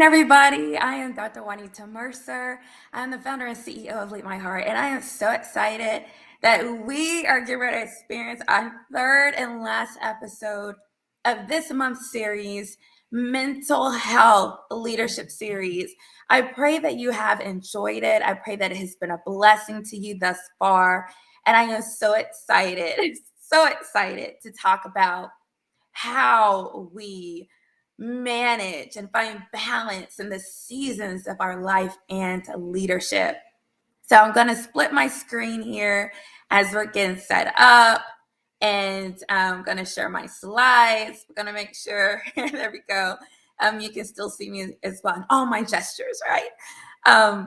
everybody. I am Dr. Juanita Mercer. I'm the founder and CEO of Lead My Heart, and I am so excited that we are getting ready to experience our third and last episode of this month's series, Mental Health Leadership Series. I pray that you have enjoyed it. I pray that it has been a blessing to you thus far, and I am so excited, so excited to talk about how we manage and find balance in the seasons of our life and leadership. So I'm going to split my screen here as we're getting set up, and I'm going to share my slides. We're going to make sure, there we go, you can still see me as well, and all my gestures, right?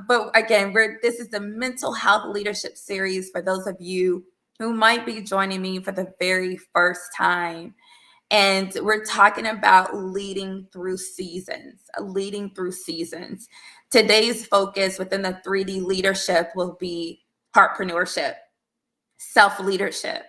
But again, this is the Mental Health Leadership Series for those of you who might be joining me for the very first time. And we're talking about leading through seasons, leading through seasons. Today's focus within the 3D leadership will be heartpreneurship, self-leadership,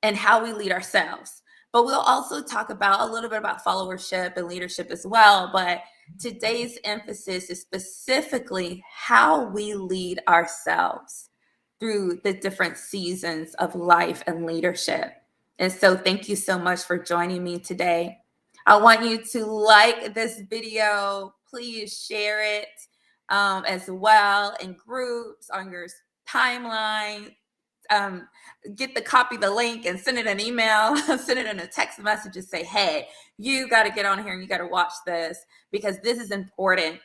and how we lead ourselves. But we'll also talk about a little bit about followership and leadership as well. But today's emphasis is specifically how we lead ourselves through the different seasons of life and leadership. And so thank you so much for joining me today. I want you to like this video. Please share it as well in groups, on your timeline. Copy the link and send it an email, send it in a text message and say, hey, you got to get on here and you got to watch this because this is important.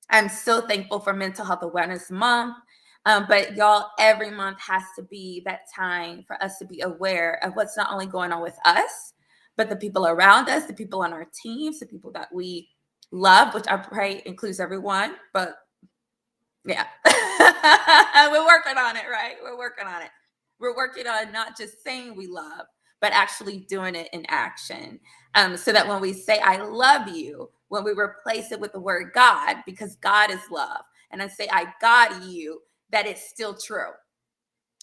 I'm so thankful for Mental Health Awareness Month. But y'all, every month has to be that time for us to be aware of what's not only going on with us, but the people around us, the people on our teams, the people that we love, which I pray includes everyone. But yeah, we're working on it, right? We're working on it. We're working on not just saying we love, but actually doing it in action. So that when we say, I love you, when we replace it with the word God, because God is love, and I say, I got you, that it's still true.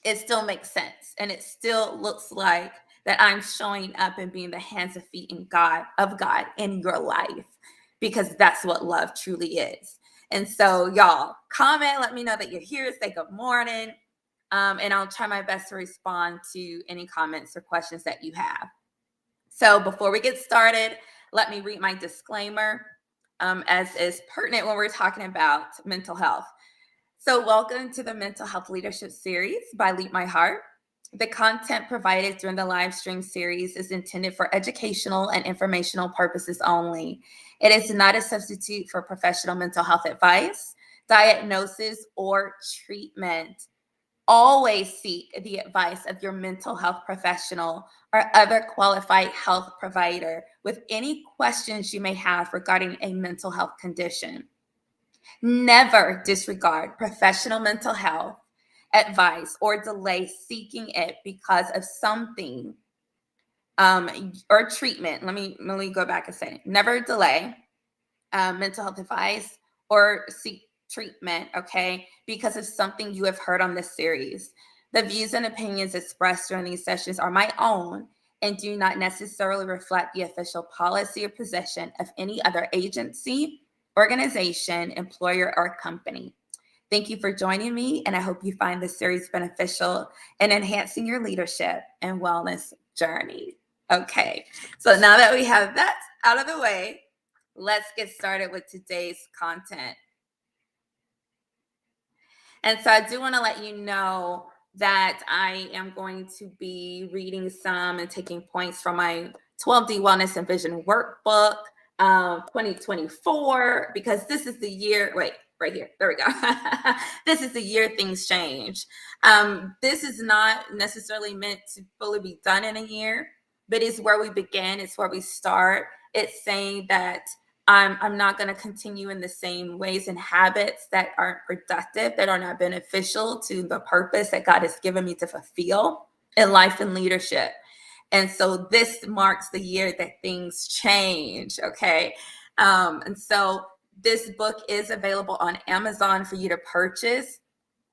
It still makes sense. And it still looks like that I'm showing up and being the hands and feet of God in your life, because that's what love truly is. And so y'all comment, let me know that you're here, say good morning. And I'll try my best to respond to any comments or questions that you have. So before we get started, let me read my disclaimer, as is pertinent when we're talking about mental health. So welcome to the Mental Health Leadership Series by Lead My Heart. The content provided during the live stream series is intended for educational and informational purposes only. It is not a substitute for professional mental health advice, diagnosis, or treatment. Always seek the advice of your mental health professional or other qualified health provider with any questions you may have regarding a mental health condition. Never disregard professional mental health advice or delay seeking it because of something or treatment. Let me go back a second. Never delay mental health advice or seek treatment, okay, because of something you have heard on this series. The views and opinions expressed during these sessions are my own and do not necessarily reflect the official policy or position of any other agency, organization, employer, or company. Thank you for joining me, and I hope you find this series beneficial in enhancing your leadership and wellness journey. Okay, so now that we have that out of the way, let's get started with today's content. And so I do want to let you know that I am going to be reading some and taking points from my 12D Wellness and Vision Workbook 2024, because this is the year, wait, right here, there we go. This is the year things change. This is not necessarily meant to fully be done in a year, but it's where we begin, it's where we start. It's saying that I'm not going to continue in the same ways and habits that aren't productive, that are not beneficial to the purpose that God has given me to fulfill in life and leadership. And so this marks the year that things change, okay? And so this book is available on Amazon for you to purchase.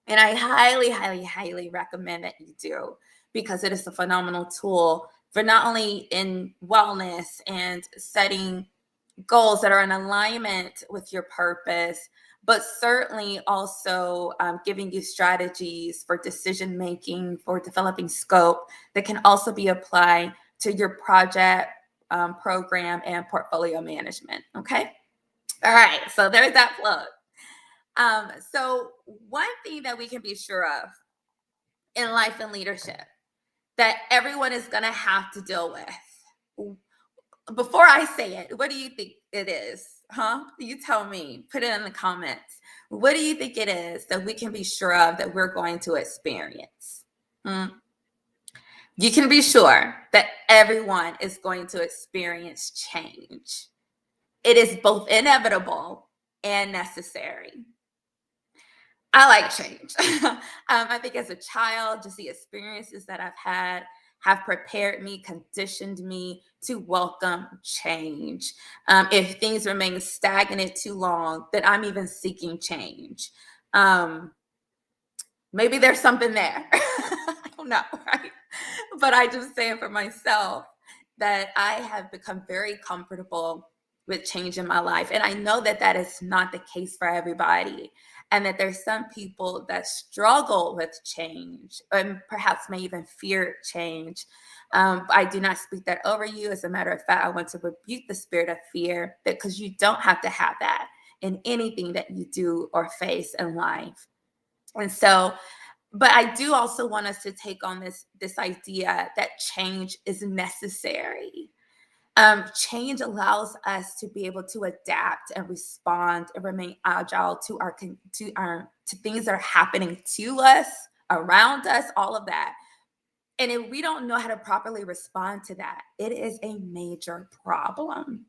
And I highly, highly, highly recommend that you do, because it is a phenomenal tool for not only in wellness and setting goals that are in alignment with your purpose, but certainly also giving you strategies for decision making, for developing scope that can also be applied to your project, program, and portfolio management. Okay. All right. So there's that plug. So, one thing that we can be sure of in life and leadership that everyone is going to have to deal with. Before I say it, what do you think it is? Huh? You tell me. Put it in the comments. What do you think it is that we can be sure of that we're going to experience? Hmm? You can be sure that everyone is going to experience change. It is both inevitable and necessary. I like change. I think as a child, just the experiences that I've had have prepared me, conditioned me to welcome change. If things remain stagnant too long, then I'm even seeking change. Um, Maybe there's something there. I don't know, right? But I just say it for myself that I have become very comfortable with change in my life. And I know that that is not the case for everybody. And that there's some people that struggle with change and perhaps may even fear change. I do not speak that over you. As a matter of fact, I want to rebuke the spirit of fear because you don't have to have that in anything that you do or face in life. And so, but I do also want us to take on this idea that change is necessary. Change allows us to be able to adapt and respond and remain agile to to things that are happening to us, around us, all of that. And if we don't know how to properly respond to that, it is a major problem.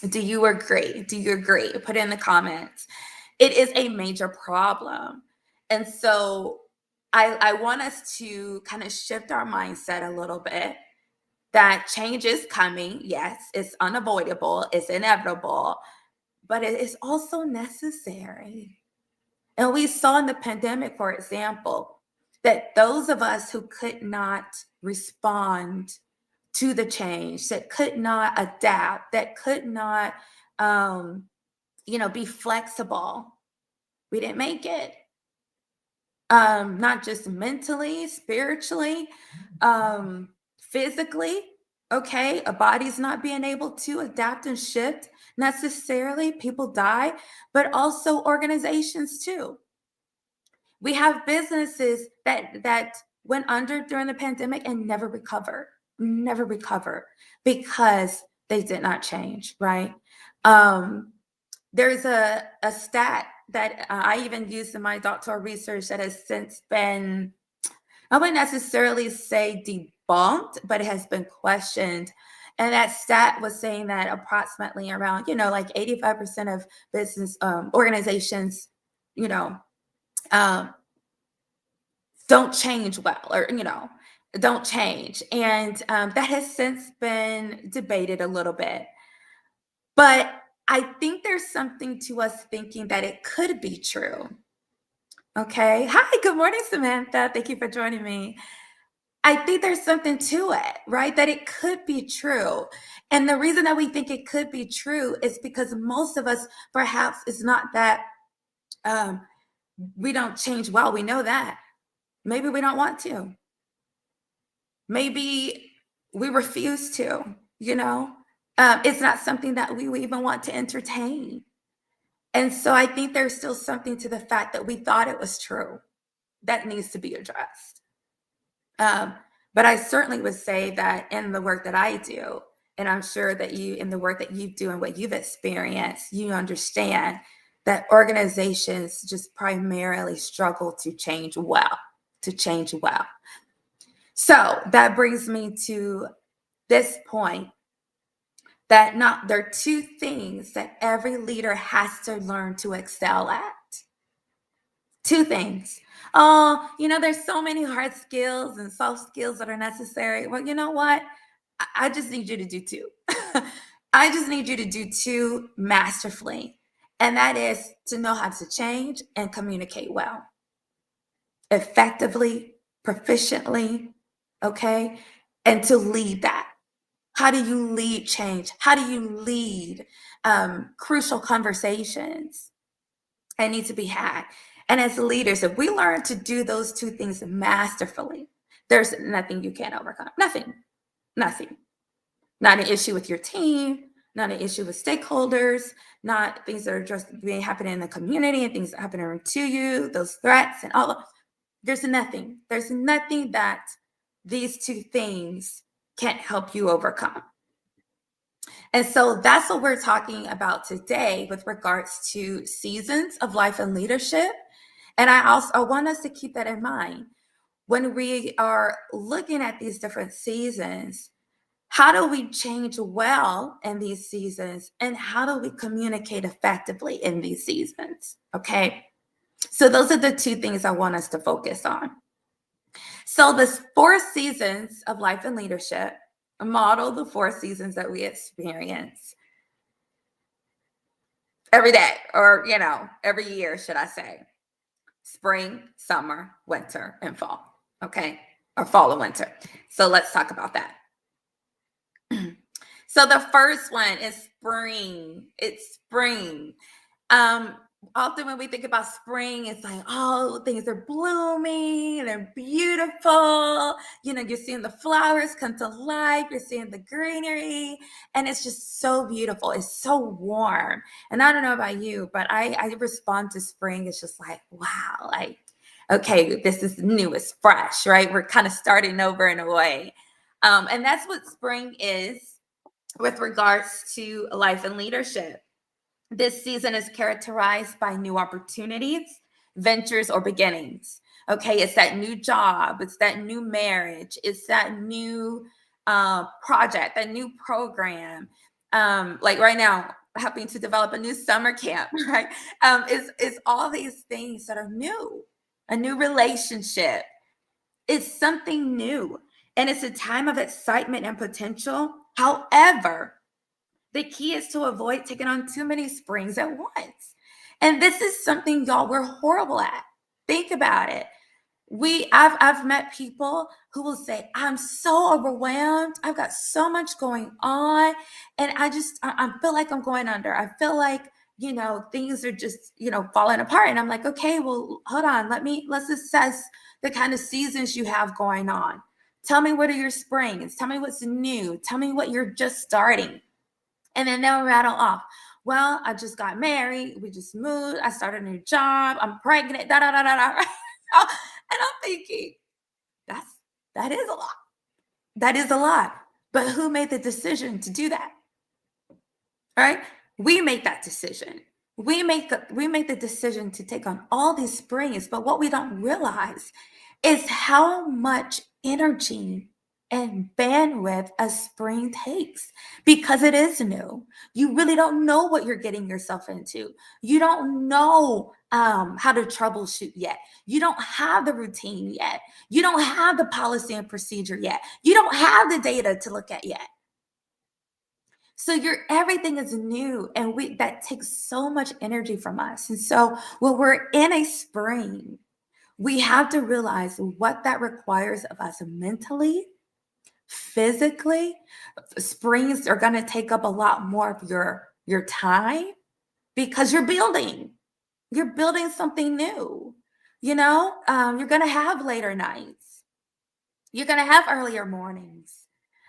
Do you agree? Do you agree? Put it in the comments. It is a major problem. And so I want us to kind of shift our mindset a little bit that change is coming. Yes, it's unavoidable, it's inevitable, but it is also necessary. And we saw in the pandemic, for example, that those of us who could not respond to the change, that could not adapt, that could not, um, be flexible, we didn't make it. Not just mentally, spiritually, physically. Okay, a body's not being able to adapt and shift necessarily. People die, but also organizations too. We have businesses that went under during the pandemic and never recover because they did not change, right? Um, there's a stat that I even used in my doctoral research that has since been, I wouldn't necessarily say debunked, but it has been questioned. And that stat was saying that approximately around, like 85% of business organizations, you know, um, don't change well, or don't change, and that has since been debated a little bit. But I think there's something to us thinking that it could be true. Okay. Hi, good morning, Samantha. Thank you for joining me. I think there's something to it, right? That it could be true. And the reason that we think it could be true is because most of us, perhaps, it's not that um, we don't change well. We know that. Maybe we don't want to. Maybe we refuse to, you know? It's not something that we would even want to entertain. And so I think there's still something to the fact that we thought it was true that needs to be addressed. Um, but I certainly would say that in the work that I do, and I'm sure that you, in the work that you do and what you've experienced, you understand that organizations just primarily struggle to change well, to change well. So that brings me to this point that not there are two things that every leader has to learn to excel at. Two things. Oh, there's so many hard skills and soft skills that are necessary. Well, you know what? I just need you to do two. I just need you to do two masterfully. And that is to know how to change and communicate well, effectively, proficiently, okay? And to lead that. How do you lead change? How do you lead crucial conversations that need to be had? And as leaders, if we learn to do those two things masterfully, there's nothing you can't overcome. Nothing. Nothing. Not an issue with your team, not an issue with stakeholders, not things that are just happening in the community and things that happen to you, those threats and all of. There's nothing. There's nothing that these two things can't help you overcome. And so that's what we're talking about today with regards to seasons of life and leadership. And I want us to keep that in mind when we are looking at these different seasons. How do we change well in these seasons? And how do we communicate effectively in these seasons? Okay. So those are the two things I want us to focus on. So the 4 seasons of life and leadership model the 4 seasons that we experience every day, or, every year, should I say. Spring, summer, winter, and fall. Okay. Or fall and winter. So let's talk about that. So the first one is spring. It's spring. Often when we think about spring, it's like, oh, things are blooming, they're beautiful. You're seeing the flowers come to life, you're seeing the greenery, and it's just so beautiful. It's so warm. And I don't know about you, but I respond to spring. It's just like, wow, like, okay, this is new, it's fresh, right? We're kind of starting over in a way. And that's what spring is with regards to life and leadership. This season is characterized by new opportunities, ventures, or beginnings. Okay, it's that new job, it's that new marriage, it's that new project, that new program. Like right now, helping to develop a new summer camp, right? It's all these things that are new, a new relationship. It's something new, and it's a time of excitement and potential. However, the key is to avoid taking on too many springs at once. And this is something, y'all, we're horrible at. Think about it. I've met people who will say, I'm so overwhelmed. I've got so much going on. And I feel like I'm going under. I feel like, things are just, falling apart. And I'm like, okay, well, hold on. Let's assess the kind of seasons you have going on. Tell me what are your springs. Tell me what's new. Tell me what you're just starting. And then they'll rattle off. Well, I just got married. We just moved. I started a new job. I'm pregnant. Da da da da da. And I'm thinking, that is a lot. That is a lot. But who made the decision to do that? All right? We make that decision. We make the decision to take on all these springs. But what we don't realize is how much energy and bandwidth a spring takes, because it is new. You really don't know what you're getting yourself into. You don't know how to troubleshoot yet. You don't have the routine yet. You don't have the policy and procedure yet. You don't have the data to look at yet. So everything is new, and that takes so much energy from us. And so when we're in a spring, we have to realize what that requires of us mentally, physically. Springs are going to take up a lot more of your time, because you're building something new. You're going to have later nights. You're going to have earlier mornings.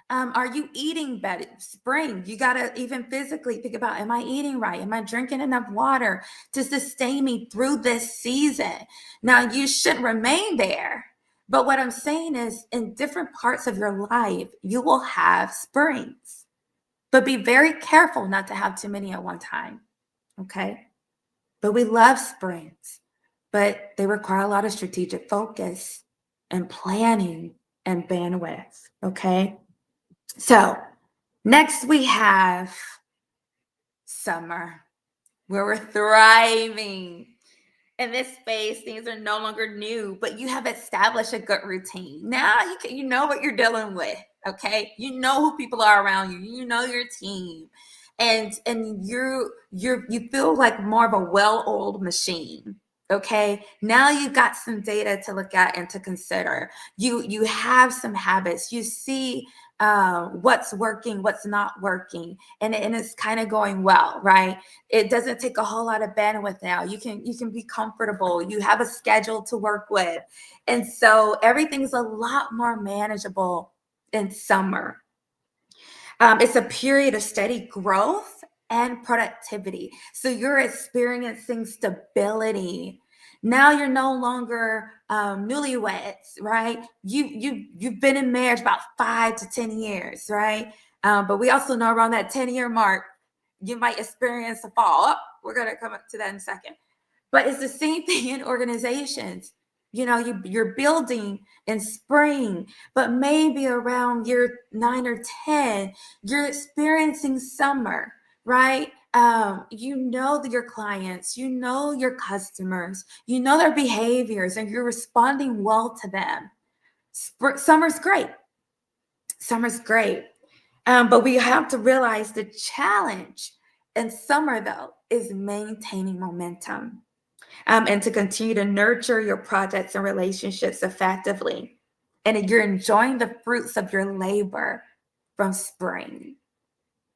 Are you eating better? Spring, you got to even physically think about, am I eating right? Am I drinking enough water to sustain me through this season? Now, you should remain there. But what I'm saying is, in different parts of your life, you will have springs. But be very careful not to have too many at one time. Okay? But we love springs. But they require a lot of strategic focus and planning and bandwidth. Okay? So next we have summer, where we're thriving. In this space, things are no longer new, but you have established a good routine. Now you know what you're dealing with, okay? You know who people are around you. You know your team, and you feel like more of a well-oiled machine. Okay, now you've got some data to look at and to consider. You have some habits. You see what's working, what's not working, and it's kind of going well, right? It doesn't take a whole lot of bandwidth now. You can be comfortable. You have a schedule to work with, and so everything's a lot more manageable in summer. It's a period of steady growth and productivity. So you're experiencing stability. Now you're no longer newlyweds, right? You've been in marriage about 5 to 10 years, right? But we also know around that 10-year mark, you might experience a fall. Oh, we're gonna come up to that in a second. But it's the same thing in organizations. You're building in spring, but maybe around year 9 or 10, you're experiencing summer, right? You know your clients, you know your customers, you know their behaviors, and you're responding well to them. Summer's great. Summer's great. But we have to realize the challenge in summer, though, is maintaining momentum, and to continue to nurture your projects and relationships effectively. And you're enjoying the fruits of your labor from spring.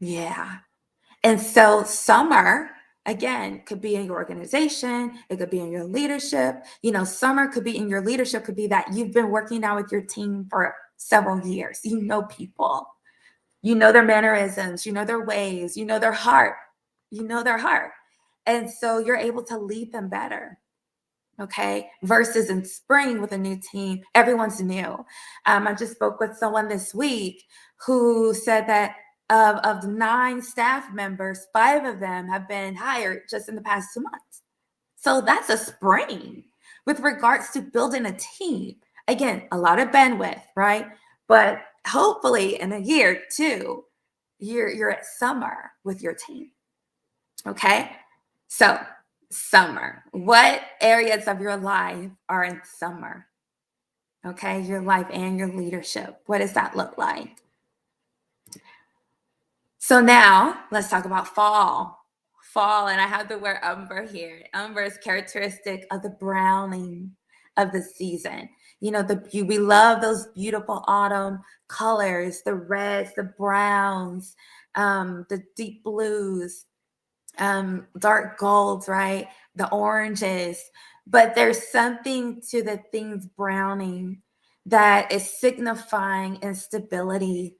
Yeah. And so summer, again, could be in your organization, it could be in your leadership. Summer could be in your leadership, could be that you've been working now with your team for several years. You know people, you know their mannerisms, you know their ways, you know their heart, And so you're able to lead them better. Okay. Versus in spring with a new team, everyone's new. I just spoke with someone this week who said that of the 9 staff members, 5 of them have been hired just in the past 2 months. So that's a spring with regards to building a team. Again, a lot of bandwidth, right? But hopefully in a year, 2, you're at summer with your team. Okay. So summer, what areas of your life are in summer? Okay, your life and your leadership. What does that look like? So now let's talk about fall. Fall, and I have the word umber here. Umber is characteristic of the browning of the season. We love those beautiful autumn colors, the reds, the browns, the deep blues, dark golds, right? The oranges. But there's something to the things browning that is signifying instability.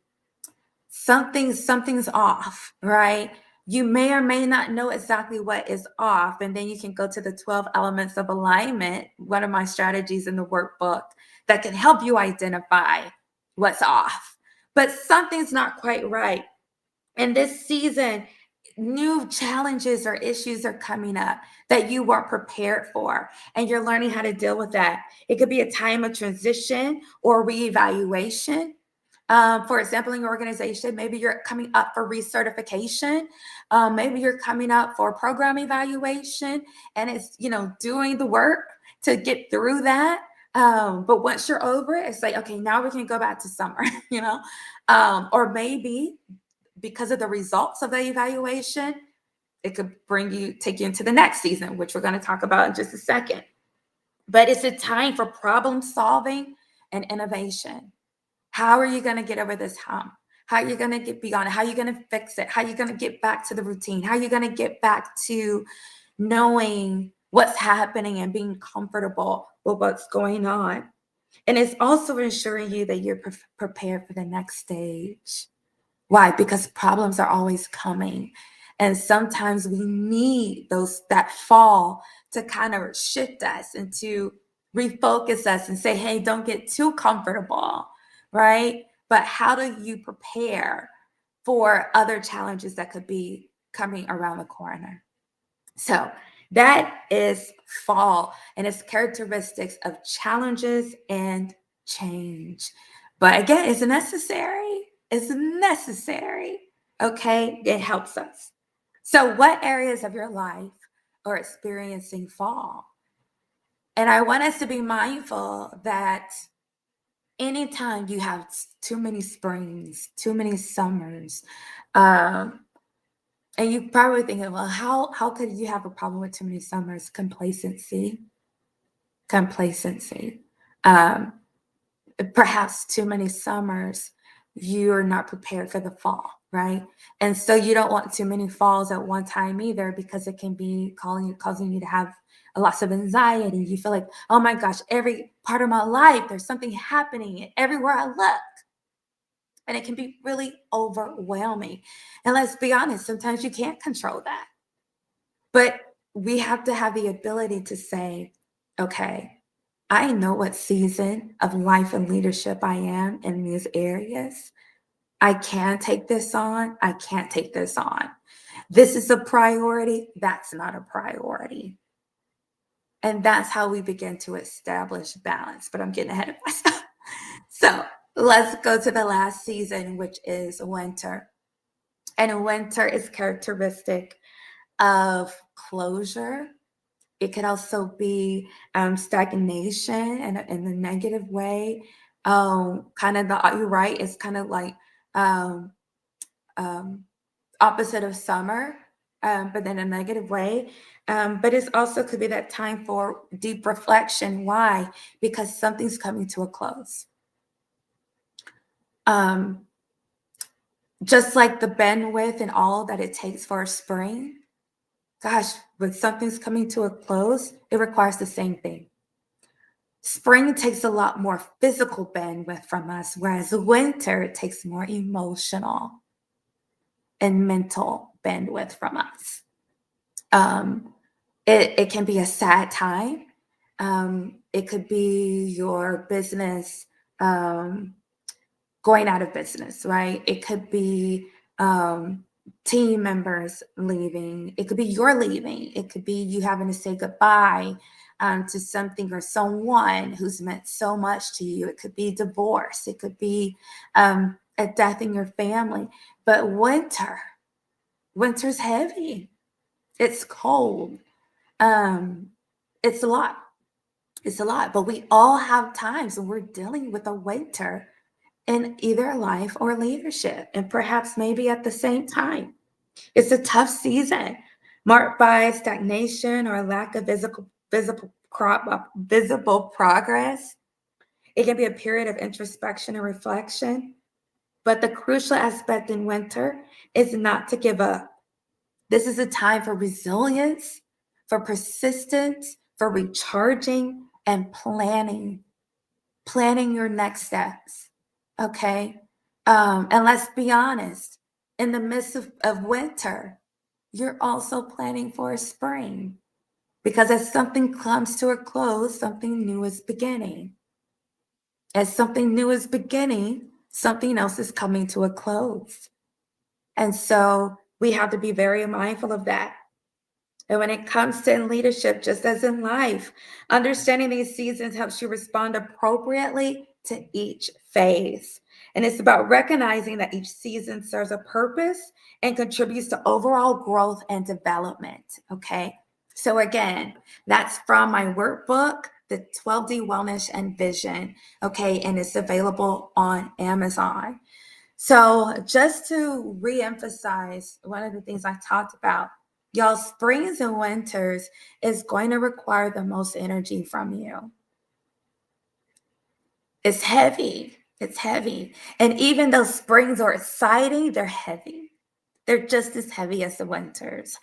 Something's off, right? You may or may not know exactly what is off. And then you can go to the 12 elements of alignment, one of my strategies in the workbook that can help you identify what's off. But something's not quite right. And this season, new challenges or issues are coming up that you weren't prepared for, and you're learning how to deal with that. It could be a time of transition or reevaluation. For example, in your organization, maybe you're coming up for recertification. Maybe you're coming up for program evaluation, and it's doing the work to get through that. But once you're over it, it's like, okay, now we can go back to summer. Or maybe because of the results of the evaluation, it could take you into the next season, which we're going to talk about in just a second. But it's a time for problem solving and innovation. How are you going to get over this hump? How are you going to get beyond it? How are you going to fix it? How are you going to get back to the routine? How are you going to get back to knowing what's happening and being comfortable with what's going on? And it's also ensuring you that you're prepared for the next stage. Why? Because problems are always coming. And sometimes we need that fall to kind of shift us and to refocus us and say, hey, don't get too comfortable, right? But how do you prepare for other challenges that could be coming around the corner? So that is fall and its characteristics of challenges and change. But again, it's necessary. It's necessary. Okay, it helps us. So, what areas of your life are experiencing fall? And I want us to be mindful that anytime you have too many springs, too many summers, and you probably thinking, well, how could you have a problem with too many summers? Complacency. Perhaps too many summers you're not prepared for the fall, right? And so you don't want too many falls at one time either, because it can be causing you to have a lots of anxiety. You feel like, oh my gosh, every part of my life, there's something happening everywhere I look. And it can be really overwhelming. And let's be honest, sometimes you can't control that. But we have to have the ability to say, okay, I know what season of life and leadership I am in these areas. I can take this on. I can't take this on. This is a priority. That's not a priority. And that's how we begin to establish balance. But I'm getting ahead of myself. So let's go to the last season, which is winter. And winter is characteristic of closure. It could also be stagnation in a negative way. Kind of you're right. It's kind of like um, um, opposite of summer, but in a negative way. But it also could be that time for deep reflection. Why? Because something's coming to a close. Um, just like the bandwidth and all that it takes for a spring, gosh, when something's coming to a close, it requires the same thing. Spring takes a lot more physical bandwidth from us, whereas winter takes more emotional and mental bandwidth from us. It can be a sad time. It could be your business going out of business, right? It could be team members leaving. It could be you're leaving. It could be you having to say goodbye to something or someone who's meant so much to you. It could be divorce. It could be a death in your family. But winter's heavy. It's cold. It's a lot. It's a lot. But we all have times when we're dealing with a winter in either life or leadership, and perhaps maybe at the same time. It's a tough season marked by stagnation or lack of visible progress. It can be a period of introspection and reflection, but the crucial aspect in winter is not to give up. This is a time for resilience, for persistence, for recharging and planning your next steps. Okay. And let's be honest, in the midst of winter, you're also planning for a spring, because as something comes to a close, something new is beginning. As something new is beginning, something else is coming to a close. And so we have to be very mindful of that. And when it comes to in leadership, just as in life, understanding these seasons helps you respond appropriately to each phase. And it's about recognizing that each season serves a purpose and contributes to overall growth and development. Okay. So, again, that's from my workbook, the 12D Wellness and Vision. Okay. And it's available on Amazon. So, just to reemphasize one of the things I talked about, y'all, springs and winters is going to require the most energy from you. It's heavy. It's heavy. And even though springs are exciting, they're heavy. They're just as heavy as the winters.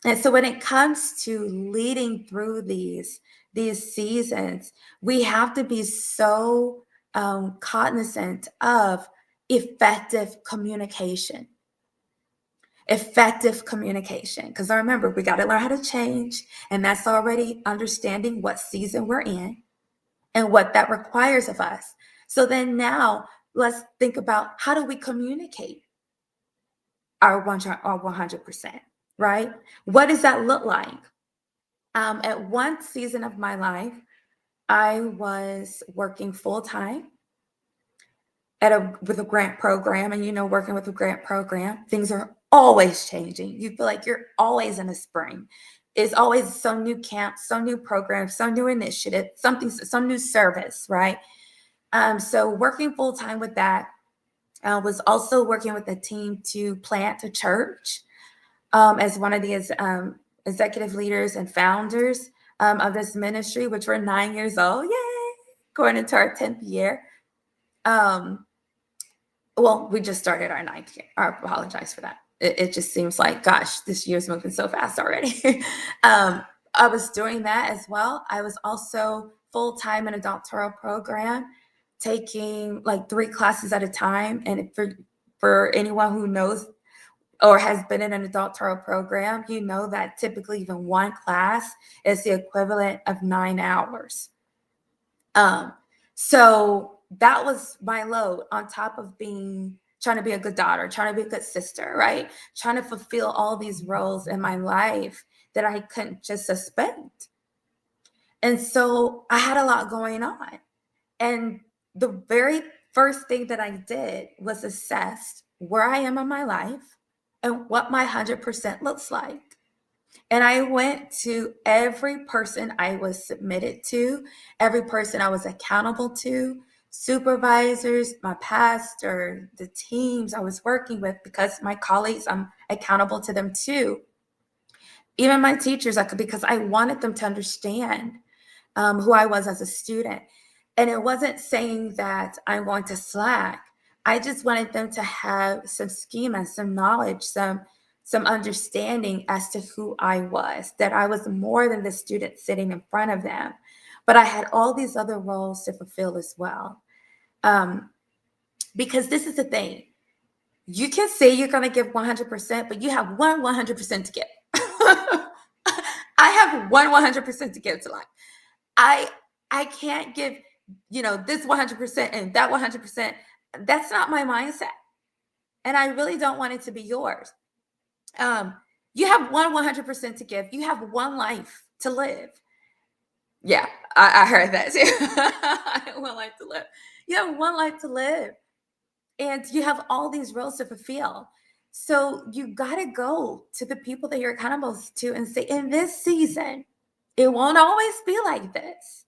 And so when it comes to leading through these seasons, we have to be so cognizant of effective communication. Effective communication. Because I remember, we got to learn how to change. And that's already understanding what season we're in and what that requires of us. So then now let's think about, how do we communicate our 100%, right? What does that look like? At one season of my life, I was working full time with a grant program, and working with a grant program, things are always changing. You feel like you're always in a spring. It's always some new camp, some new program, some new initiative, some new service, right? So working full time with that, was also working with a team to plant a church, as one of the executive leaders and founders of this ministry, which we're 9 years old. Yay! Going into our 10th year. Um, Well, we just started our ninth year. I apologize for that. It just seems like, gosh, this year's moving so fast already. I was doing that as well. I was also full time in a doctoral program, taking like 3 classes at a time. And for anyone who knows or has been in an doctoral program, you know that typically even one class is the equivalent of 9 hours. Um, so that was my load on top of being trying to be a good daughter, trying to be a good sister, right? Trying to fulfill all these roles in my life that I couldn't just suspend. And so I had a lot going on. And the very first thing that I did was assess where I am in my life and what my 100% looks like. And I went to every person I was submitted to, every person I was accountable to, supervisors, my pastor, the teams I was working with, because my colleagues, I'm accountable to them too. Even my teachers, because I wanted them to understand who I was as a student. And it wasn't saying that I'm going to slack. I just wanted them to have some schema, some knowledge, some understanding as to who I was, that I was more than the student sitting in front of them, but I had all these other roles to fulfill as well. Because this is the thing. You can say you're going to give 100%, but you have 100% to give. I have 100% to give to life. I can't give, this 100% and that 100%. That's not my mindset. And I really don't want it to be yours. You have 100% to give. You have one life to live. Yeah, I heard that too. One life to live. You have one life to live. And you have all these roles to fulfill. So you got to go to the people that you're accountable to and say, in this season, it won't always be like this.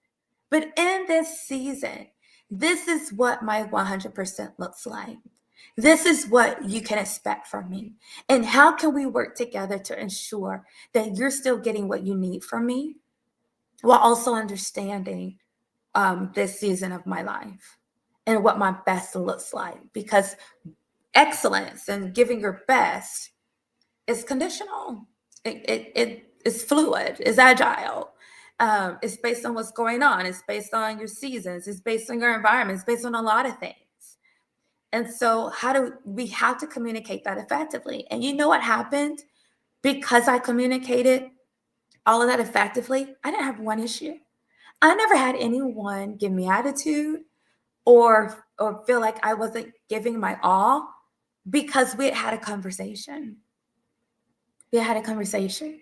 But in this season, this is what my 100% looks like. This is what you can expect from me. And how can we work together to ensure that you're still getting what you need from me while also understanding this season of my life and what my best looks like? Because excellence and giving your best is conditional. It is fluid, it's agile. It's based on what's going on. It's based on your seasons. It's based on your environment. It's based on a lot of things. And so, how do we have to communicate that effectively? And you know what happened? Because I communicated all of that effectively, I didn't have one issue. I never had anyone give me attitude or feel like I wasn't giving my all because we had a conversation. We had a conversation.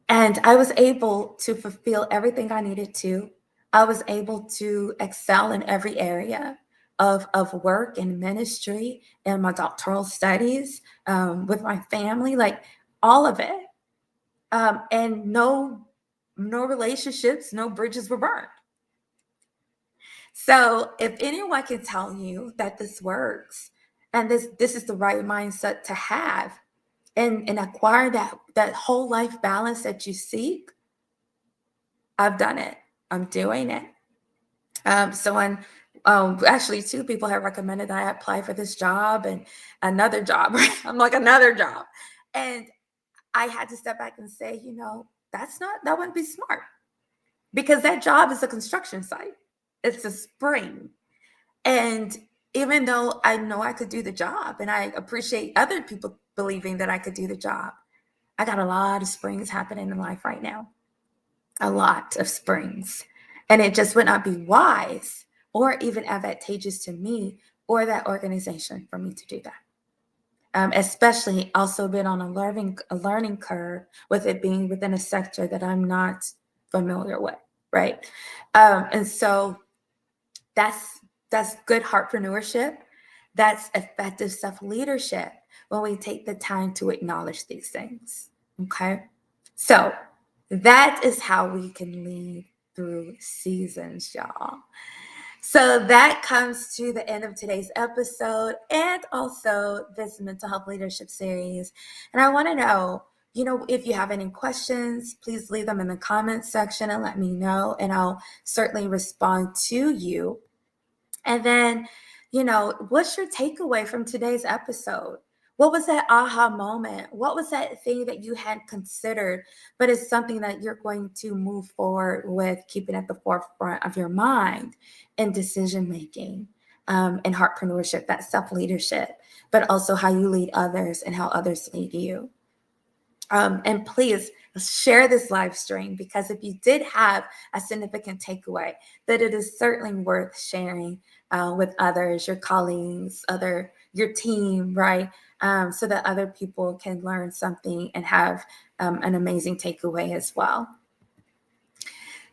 And I was able to fulfill everything I needed to. I was able to excel in every area of work and ministry and my doctoral studies, with my family, like all of it. And no relationships, no bridges were burned. So if anyone can tell you that this works and this is the right mindset to have and acquire that whole life balance that you seek, I've done it. I'm doing it. So when actually 2 people have recommended that I apply for this job and another job. I'm like, another job. And I had to step back and say, that wouldn't be smart, because that job is a construction site. It's a spring. And even though I know I could do the job and I appreciate other people believing that I could do the job, I got a lot of springs happening in life right now. A lot of springs. And it just would not be wise or even advantageous to me or that organization for me to do that. Especially also been on a learning curve with it being within a sector that I'm not familiar with, right? And so that's good heartpreneurship. That's effective self-leadership when we take the time to acknowledge these things. Okay. So that is how we can lead through seasons, y'all. So that comes to the end of today's episode and also this mental health leadership series. And I want to know, if you have any questions, please leave them in the comments section and let me know, and I'll certainly respond to you. And then what's your takeaway from today's episode? What was that aha moment? What was that thing that you hadn't considered, but it's something that you're going to move forward with, keeping at the forefront of your mind in decision making, and heartpreneurship, that self leadership, but also how you lead others and how others lead you. And please share this live stream, because if you did have a significant takeaway, that it is certainly worth sharing with others, your colleagues, your team, right? So that other people can learn something and have an amazing takeaway as well.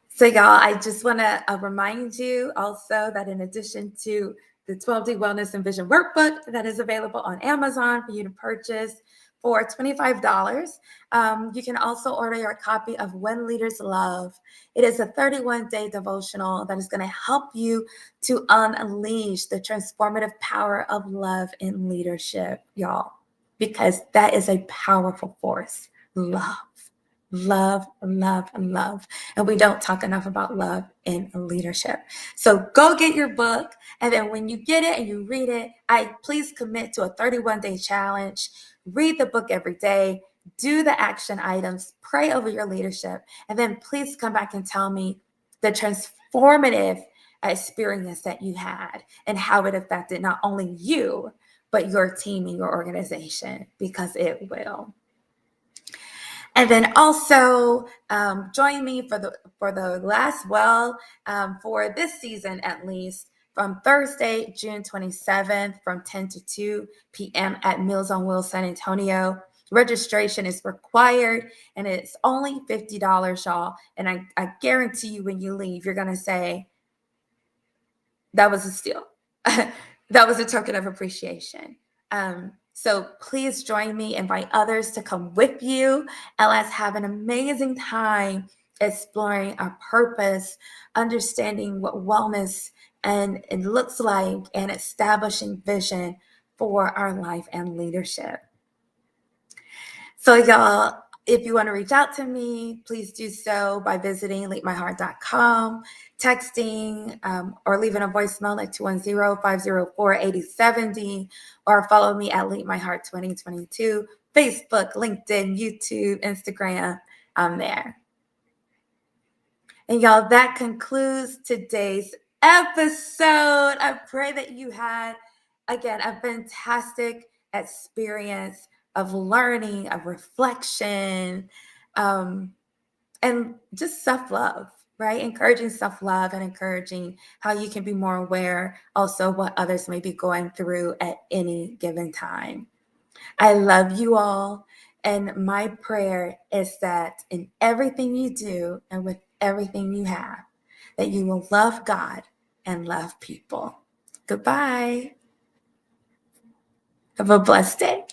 So y'all, I just want to remind you also that in addition to the 12-day Wellness and Vision Workbook that is available on Amazon for you to purchase for $25, you can also order your copy of When Leaders Love. It is a 31-day devotional that is going to help you to unleash the transformative power of love in leadership, y'all, because that is a powerful force. Love. And we don't talk enough about love in leadership. So go get your book. And then when you get it and you read it, please commit to a 31-day challenge. Read the book every day. Do the action items. Pray over your leadership. And then please come back and tell me the transformative experience that you had and how it affected not only you, but your team and your organization, because it will. And then also join me for the last for this season at least, from Thursday, June 27th from 10 to 2 p.m. at Meals on Wheels San Antonio. Registration is required, and it's only $50, y'all. And I guarantee you when you leave, you're going to say, that was a steal. That was a token of appreciation. So please join me, invite others to come with you, and let's have an amazing time exploring our purpose, understanding what wellness and it looks like, and establishing vision for our life and leadership. So y'all, if you want to reach out to me, please do so by visiting leadmyheart.com, texting, or leaving a voicemail at 210-504-8070, or follow me at Lead My Heart 2022, Facebook, LinkedIn, YouTube, Instagram. I'm there. And y'all, that concludes today's episode. I pray that you had, again, a fantastic experience of learning, of reflection, and just self-love, right? Encouraging self-love and encouraging how you can be more aware also what others may be going through at any given time. I love you all. And my prayer is that in everything you do and with everything you have, that you will love God and love people. Goodbye. Have a blessed day.